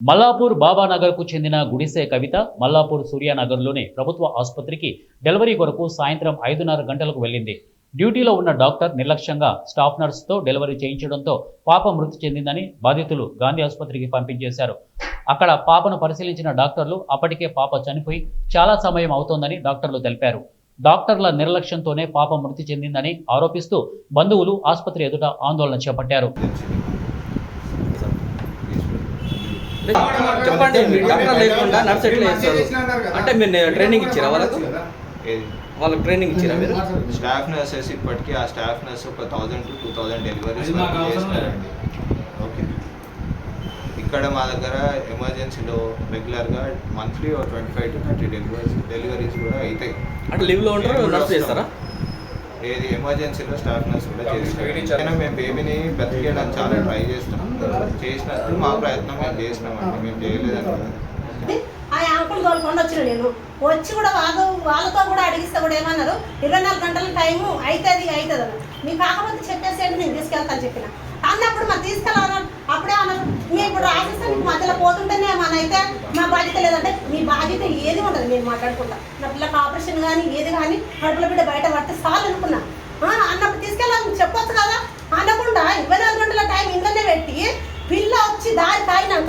మల్లాపూర్ బాబానగర్కు చెందిన గుడిసె కవిత మల్లాపూర్ సూర్యానగర్లోని ప్రభుత్వ ఆసుపత్రికి డెలివరీ కొరకు సాయంత్రం 5:30 గంటలకు వెళ్లింది. డ్యూటీలో ఉన్న డాక్టర్ నిర్లక్ష్యంగా స్టాఫ్ నర్సుతో డెలివరీ చేయించడంతో పాప మృతి చెందిందని బాధితులు గాంధీ ఆసుపత్రికి పంపించేశారు. అక్కడ పాపను పరిశీలించిన డాక్టర్లు అప్పటికే పాప చనిపోయి చాలా సమయం అవుతోందని డాక్టర్లు తెలిపారు. డాక్టర్ల నిర్లక్ష్యంతోనే పాప మృతి చెందిందని ఆరోపిస్తూ బంధువులు ఆసుపత్రి ఎదుట ఆందోళన చేపట్టారు. చెప్పండి, మీరు డాక్టర్ లేకుండా నర్స్ ఎట్లా చేస్తారు? అంటే మీరు ట్రైనింగ్ ఇచ్చారా వాళ్ళకి ట్రైనింగ్ ఇచ్చారా మీరు? స్టాఫ్ నర్సెస్ ఇప్పటికీ ఆ స్టాఫ్ నర్స్ ఒక 1000 to 2000 డెలివరీస్ చేస్తున్నారండి. ఓకే, ఇక్కడ మా దగ్గర ఎమర్జెన్సీలో రెగ్యులర్గా మంత్లీ 25 to 30 డెలివరీస్ కూడా అవుతాయి. అంటే లీవ్లో ఉంటారు, నర్స్ చేస్తారా? ఏది ఎమర్జెన్సీలో స్టాఫ్ నర్స్ కూడా చేస్తాం. మేము బేబీని బ్రతికేయడానికి చాలా ట్రై చేస్తాం. చేసినప్పుడు మా ప్రయత్నం మేము చేసినామండి, మేము చేయలేదని. ఆ అంకుల్ తోలుకొని వచ్చిన నేను వచ్చి కూడా వాళ్ళతో కూడా అడిగిస్తే కూడా ఏమన్నారు, 24 గంటల టైము అవుతుంది అన్నారు. మీకు కాకపోతే చెప్పేసేయండి, నేను తీసుకెళ్తాను చెప్పిన అన్నప్పుడు మరి తీసుకెళ్ళాలన్నారు. అప్పుడే అన్నారు, మేము ఇప్పుడు రాసేస్తే మీకు మధ్యలో పోతుంటేనే మన అయితే మా బాధ్యత లేదంటే మీ బాధ్యత ఏది ఉండదు. నేను మాట్లాడుకుంటా నా పిల్లకి ఆపరేషన్ కానీ ఏది కానీ కడుపుల బిడ్డ బయట పడితే చాలు అనుకున్నా. అన్నప్పుడు తీసుకెళ్ళాలని చెప్పొచ్చు కదా అనకుండా 24 గంటల టైం ఇంకనే పెట్టి పిల్ల వచ్చి దారి తాగినాక